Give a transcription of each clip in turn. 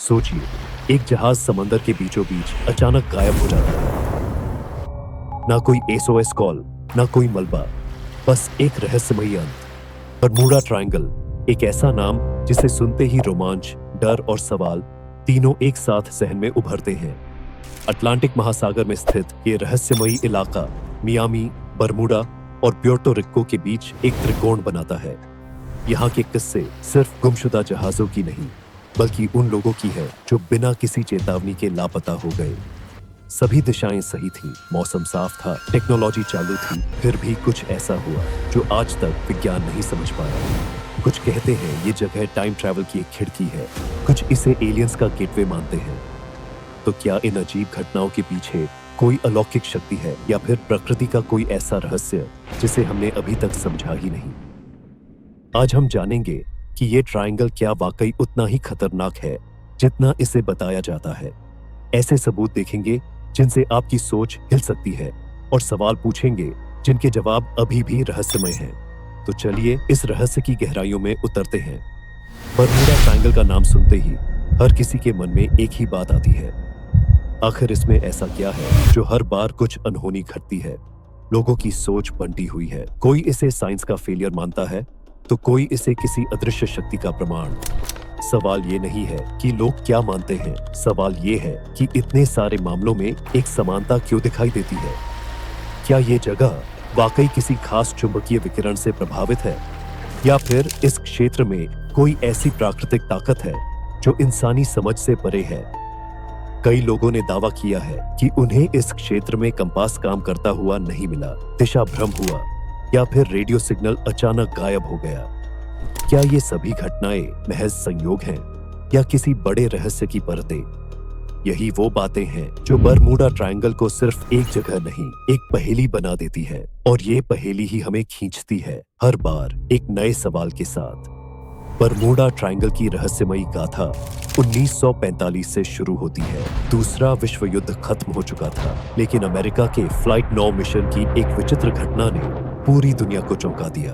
सोचिए, एक जहाज समंदर के बीचों बीच अचानक गायब हो जाता है। ना कोई एसओएस कॉल, ना कोई मलबा, बस एक रहस्यमयी अंत। बरमूडा ट्रायंगल, एक ऐसा नाम जिसे सुनते ही रोमांच, डर और सवाल तीनों एक साथ जहन में उभरते हैं। अटलांटिक महासागर में स्थित ये रहस्यमयी इलाका मियामी, बरमूडा और प्योर्टो रिको के बीच एक त्रिकोण बनाता है। यहाँ के किस्से सिर्फ गुमशुदा जहाजों की नहीं, बल्कि उन लोगों की है जो बिना किसी चेतावनी के लापता हो गए। सभी दिशाएं सही थीं, मौसम साफ था, टेक्नोलॉजी चालू थी, फिर भी कुछ ऐसा हुआ जो आज तक विज्ञान नहीं समझ पाया। कुछ कहते हैं ये जगह टाइम ट्रैवल की एक खिड़की है, कुछ इसे एलियंस का गेटवे मानते हैं। तो क्या इन अजीब घटनाओं के पीछे कोई अलौकिक शक्ति है, या फिर प्रकृति का कोई ऐसा रहस्य जिसे हमने अभी तक समझा ही नहीं? आज हम जानेंगे कि ये ट्रायंगल क्या वाकई उतना ही खतरनाक है जितना इसे बताया जाता है। ऐसे सबूत देखेंगे जिनसे आपकी सोच हिल सकती है, और सवाल पूछेंगे जिनके जवाब अभी भी रहस्यमय हैं। तो चलिए इस रहस्य की गहराइयों में उतरते हैं। बरमूडा ट्रायंगल का नाम सुनते ही हर किसी के मन में एक ही बात आती है, आखिर इसमें ऐसा क्या है जो हर बार कुछ अनहोनी घटती है? लोगों की सोच बंटी हुई है। कोई इसे साइंस का फेलियर मानता है, तो कोई इसे किसी अदृश्य शक्ति का प्रमाण। सवाल ये नहीं है कि लोग क्या मानते हैं, सवाल ये है कि इतने सारे मामलों में एक समानता क्यों दिखाई देती है? क्या ये जगह वाकई किसी खास चुंबकीय विकिरण से प्रभावित है, या फिर इस क्षेत्र में कोई ऐसी प्राकृतिक ताकत है जो इंसानी समझ से परे है? कई लोगों ने दावा किया है कि उन्हें इस क्षेत्र में कंपास काम करता हुआ नहीं मिला, दिशा भ्रम हुआ, या फिर रेडियो सिग्नल अचानक गायब हो गया। क्या ये सभी घटनाएं महज संयोग हैं, या किसी बड़े रहस्य की परतें? यही वो बातें हैं जो बरमूडा ट्रायंगल को सिर्फ एक जगह नहीं, एक पहेली बना देती है, और ये पहेली ही हमें खींचती है हर बार एक नए सवाल के साथ। बरमूडा ट्रायंगल की रहस्यमयी गाथा 1945 से शुरू होती है। दूसरा विश्व युद्ध खत्म हो चुका था, लेकिन अमेरिका के फ्लाइट 9 मिशन की एक विचित्र घटना ने पूरी दुनिया को चौंका दिया।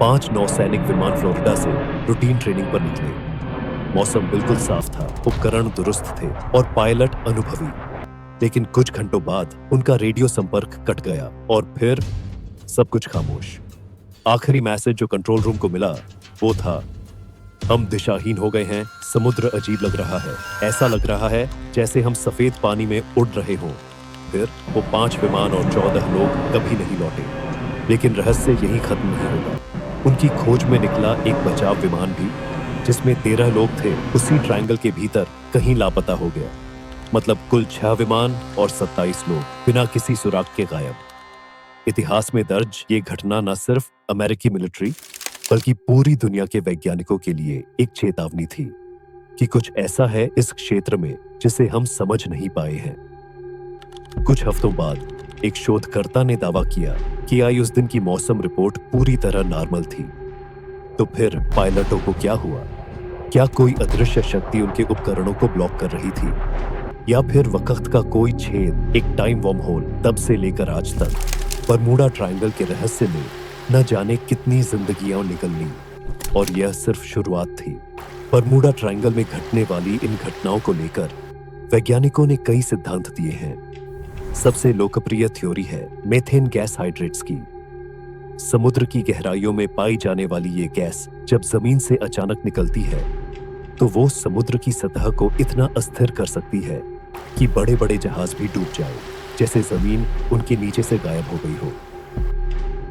5 नौसैनिक विमान फ्लोरिडा से रूटीन ट्रेनिंग पर निकले। मौसम बिल्कुल साफ था, उपकरण दुरुस्त थे और पायलट अनुभवी। लेकिन कुछ घंटों बाद उनका रेडियो संपर्क कट गया, और फिर सब कुछ खामोश। आखिरी मैसेज जो कंट्रोल रूम को मिला वो था, हम दिशाहीन हो गए हैं, समुद्र अजीब लग रहा है, ऐसा लग रहा है जैसे हम सफेद पानी में उड़ रहे हों। फिर वो 5 विमान और 14 लोग कभी नहीं लौटे। लेकिन रहस्य यही खत्म नहीं होगा। उनकी खोज में निकला एक बचाव विमान भी, जिसमें 13 लोग थे, उसी ट्रायंगल के भीतर कहीं लापता हो गया। मतलब कुल 6 विमान और 27 लोग बिना किसी सुराग के गायब। इतिहास में दर्ज ये घटना न सिर्फ अमेरिकी मिलिट्री बल्कि पूरी दुनिया के वैज्ञानिकों के लिए एक चेतावनी थी कि कुछ ऐसा है इस क्षेत्र में जिसे हम समझ नहीं पाए हैं। कुछ हफ्तों बाद एक शोधकर्ता ने दावा किया कि आई उस दिन की मौसम रिपोर्ट पूरी तरह नॉर्मल थी। तो फिर पायलटों को क्या हुआ? क्या कोई अदृश्य शक्ति उनके उपकरणों को ब्लॉक कर रही थी, या फिर वक्त का कोई छेद, एक टाइम वर्म होल? तब से लेकर आज तक बरमूडा ट्रायंगल के रहस्य में न जाने कितनी जिंदगियां निकल ली, और यह सिर्फ शुरुआत थी। बरमूडा ट्रायंगल में घटने वाली इन घटनाओं को लेकर वैज्ञानिकों ने कई सिद्धांत दिए हैं। सबसे लोकप्रिय थ्योरी है मेथेन गैस हाइड्रेट्स की। समुद्र की गहराइयों में पाई जाने वाली ये गैस जब जमीन से अचानक निकलती है, तो वो समुद्र की सतह को इतना अस्थिर कर सकती है कि बड़े बड़े जहाज भी डूब जाए, जैसे जमीन उनके नीचे से गायब हो गई हो।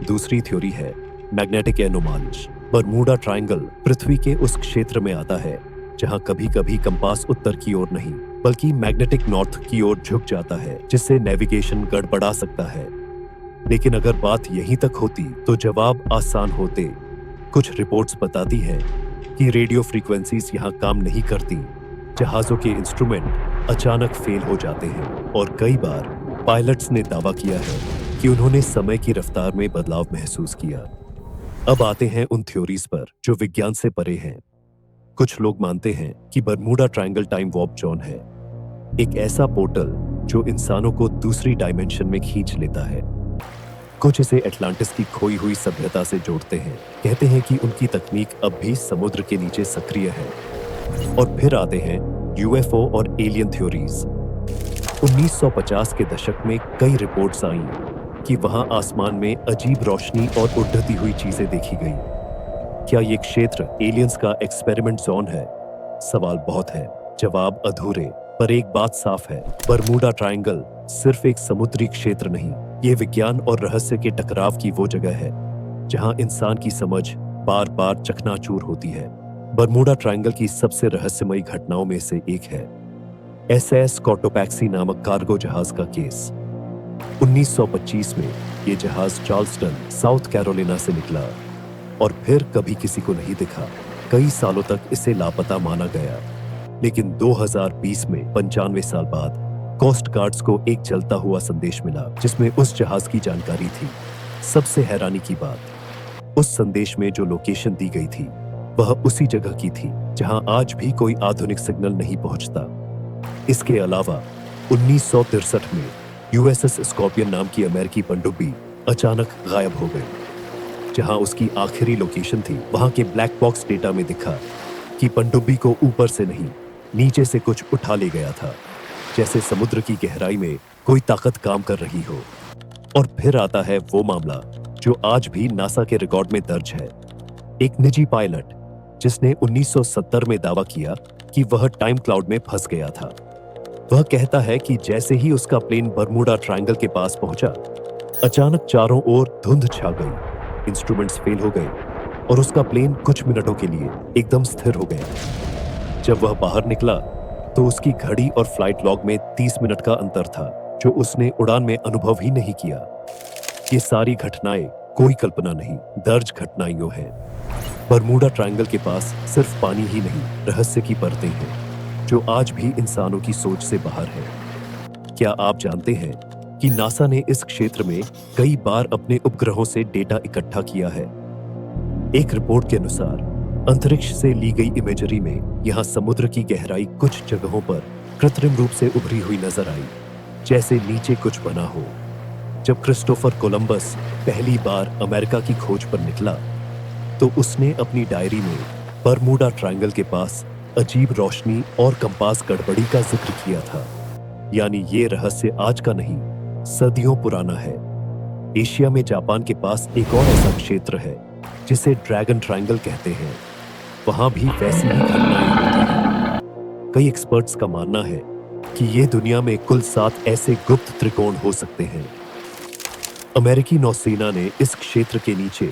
दूसरी थ्योरी है मैग्नेटिक एनोमालीज। बरमूडा ट्रायंगल पृथ्वी के उस क्षेत्र में आता है जहां कभी कभी कंपास उत्तर की ओर नहीं बल्कि मैग्नेटिक नॉर्थ की ओर झुक जाता है, जिससे नेविगेशन गड़बड़ा सकता है। लेकिन अगर बात यहीं तक होती तो जवाब आसान होते। कुछ रिपोर्ट्स बताती हैं कि रेडियो फ्रीक्वेंसीज यहां काम नहीं करती, जहाजों के इंस्ट्रूमेंट अचानक फेल हो जाते हैं, और कई बार पायलट्स ने दावा किया है कि उन्होंने समय की रफ्तार में बदलाव महसूस किया। अब आते हैं उन थ्योरीज पर जो विज्ञान से परे हैं। कुछ लोग मानते हैं कि Bermuda triangle time warp zone है, एक ऐसा पोर्टल जो इंसानों को दूसरी डायमेंशन में खींच लेता है। कुछ इसे अटलांटिस की खोई हुई सभ्यता से जोड़ते हैं, कहते हैं कि उनकी तकनीक अब भी समुद्र के नीचे सक्रिय है। और फिर आते हैं यूएफओ और एलियन थ्योरीज। 1950 के दशक में कई रिपोर्ट्स आईं कि वहां आसमान में अजीब रोशनी और उड़ती हुई चीजें देखी गई। क्या ये क्षेत्र एलियंस का एक्सपेरिमेंट जोन है? सवाल बहुत है, जवाब अधूरे। पर एक बात साफ है, बरमूडा ट्रायंगल सिर्फ एक समुद्री क्षेत्र नहीं, ये विज्ञान और रहस्य के टकराव की वो जगह है जहां इंसान की समझ बार बार चकनाचूर होती है। बरमूडा ट्रायंगल की सबसे रहस्यमयी घटनाओं में से एक है एसएस कोटोपैक्सी नामक कार्गो जहाज का केस। 1925 में ये जहाज चार्ल्सटन, साउथ कैरोलिना से निकला और फिर कभी किसी को नहीं दिखा। कई सालों तक इसे लापता माना गया, लेकिन 2020 में 95 साल बाद कोस्ट गार्ड्स को एक जलता हुआ संदेश मिला जिसमें उस जहाज की जानकारी थी। सबसे हैरानी की बात, उस संदेश में जो लोकेशन दी गई थी वह उसी जगह की थी जहां आज भी कोई आधुनिक सिग्नल नहीं पहुंचता। इसके अलावा 1963 में यूएसएस स्कॉर्पियन नाम की अमेरिकी पनडुब्बी अचानक गायब हो गई। जहां उसकी आखिरी लोकेशन थी वहां के ब्लैक बॉक्स डेटा में दिखा कि पनडुब्बी को ऊपर से नहीं, नीचे से कुछ उठा ले गया था, जैसे समुद्र की गहराई में कोई ताकत काम कर रही हो। और फिर आता है वो मामला जो आज भी नासा के रिकॉर्ड में दर्ज है। एक निजी पायलट जिसने 1970 में दावा किया कि वह टाइम क्लाउड में फंस गया था। वह कहता है कि जैसे ही उसका प्लेन बरमूडा ट्रायंगल के पास पहुंचा, अचानक चारों ओर धुंध छा गई, इंस्ट्रूमेंट्स फेल हो गए और उसका प्लेन कुछ मिनटों के लिए एकदम स्थिर हो गया। जब वह बाहर निकला तो उसकी घड़ी और फ्लाइट लॉग में 30 मिनट का अंतर था, जो उसने उड़ान में अनुभव ही नहीं किया। ये सारी घटनाएं कोई कल्पना नहीं, दर्ज घटनाएं हैं। बरमूडा ट्रायंगल के पास सिर्फ पानी ही नहीं, रहस्य की परतें हैं जो आज भी इंसानों की सोच से बाहर है। क्या आप जानते हैं कि नासा ने इस क्षेत्र में कई बार अपने उपग्रहों से डेटा इकट्ठा किया है? एक रिपोर्ट के अनुसार अंतरिक्ष से ली गई इमेजरी में यहां समुद्र की गहराई कुछ जगहों पर कृत्रिम रूप से उभरी हुई नजर आई, जैसे नीचे कुछ बना हो। जब क्रिस्टोफर कोलंबस पहली बार अमेरिका की खोज पर निकला तो उसने अपनी डायरी में बरमूडा ट्रायंगल के पास अजीब रोशनी और कंपास गड़बड़ी का जिक्र किया था। यानी ये रहस्य आज का नहीं, सदियों पुराना है। एशिया में जापान के पास एक और ऐसा क्षेत्र है जिसे ड्रैगन ट्रायंगल कहते हैं। वहां भी वैसी ही घटनाएं होती हैं। कई एक्सपर्ट्स का मानना है कि ये दुनिया में कुल 7 ऐसे गुप्त त्रिकोण हो सकते हैं। अमेरिकी नौसेना ने इस क्षेत्र के नीचे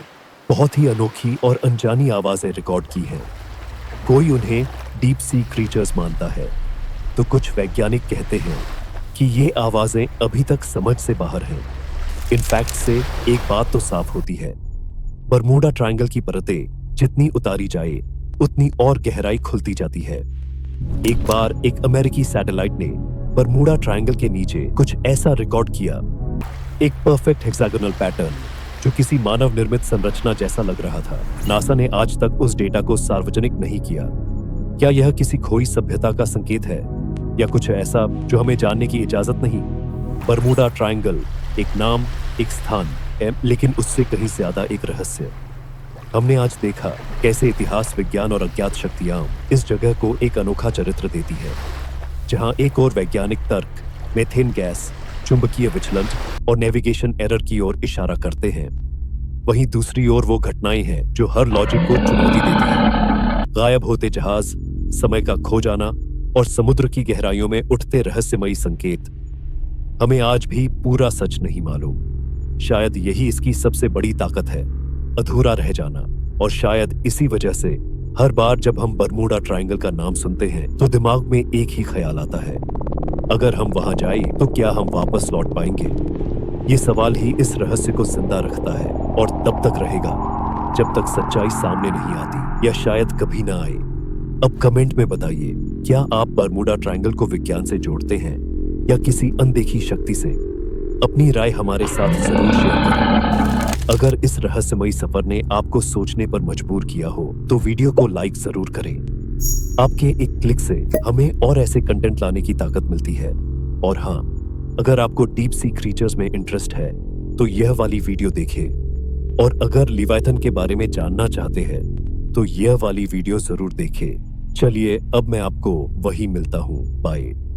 बहुत ही अनोखी और अनजानी आवाजें रिकॉर्ड की हैं। कोई उन्हें डीप सी क्रीचर्स मानता है, तो कुछ वैज्ञानिक कहते हैं कि ये आवाजें अभी तक समझ से बाहर हैं। इनफैक्ट से एक बात तो साफ होती है, बरमूडा ट्रायंगल की परतें जितनी उतारी जाए उतनी और गहराई खुलती जाती है। एक बार एक अमेरिकी सैटेलाइट ने बरमूडा ट्रायंगल के नीचे कुछ ऐसा रिकॉर्ड किया, एक परफेक्ट हेक्सागोनल पैटर्न जो किसी मानव निर्मित संरचना जैसा लग रहा था। नासा ने आज तक उस डेटा को सार्वजनिक नहीं किया। क्या यह किसी खोई सभ्यता का संकेत है या कुछ ऐसा जो हमें जानने की इजाजत नहीं? बरमूडा ट्रायंगल एक नाम, एक स्थान है, लेकिन उससे कहीं ज्यादा एक रहस्य। हमने आज देखा कैसे इतिहास, विज्ञान और अज्ञात शक्तियां इस जगह को एक अनोखा चरित्र देती है। जहां एक और वैज्ञानिक तर्क मेथेन गैस, चुंबकीय विचलन और नेविगेशन एरर की ओर इशारा करते हैं, वहीं दूसरी ओर वो घटनाएं हैं जो हर लॉजिक को चुनौती देती हैं। गायब होते जहाज, समय का खो जाना और समुद्र की गहराइयों में उठते रहस्यमयी संकेत। हमें आज भी पूरा सच नहीं मालूम। शायद यही इसकी सबसे बड़ी ताकत है, अधूरा रह जाना। और शायद इसी वजह से हर बार जब हम बरमूडा ट्रायंगल का नाम सुनते हैं तो दिमाग में एक ही ख्याल आता है, अगर हम वहां जाएं तो क्या हम वापस लौट पाएंगे? ये सवाल ही इस रहस्य को जिंदा रखता है और तब तक रहेगा जब तक सच्चाई सामने नहीं आती, या शायद कभी ना आए। अब कमेंट में बताइए, क्या आप बरमूडा ट्रायंगल को विज्ञान से जोड़ते हैं या किसी अनदेखी शक्ति से? अपनी राय हमारे साथ जरूर शेयर करें। अगर इस रहस्यमयी सफर ने आपको सोचने पर मजबूर किया हो तो वीडियो को लाइक जरूर करें। आपके एक क्लिक से हमें और ऐसे कंटेंट लाने की ताकत मिलती है। और हाँ, अगर आपको डीप सी क्रीचर्स में इंटरेस्ट है तो यह वाली वीडियो देखें, और अगर लिवायथन के बारे में जानना चाहते हैं तो यह वाली वीडियो जरूर देखें। चलिए अब मैं आपको वही मिलता हूं, बाय।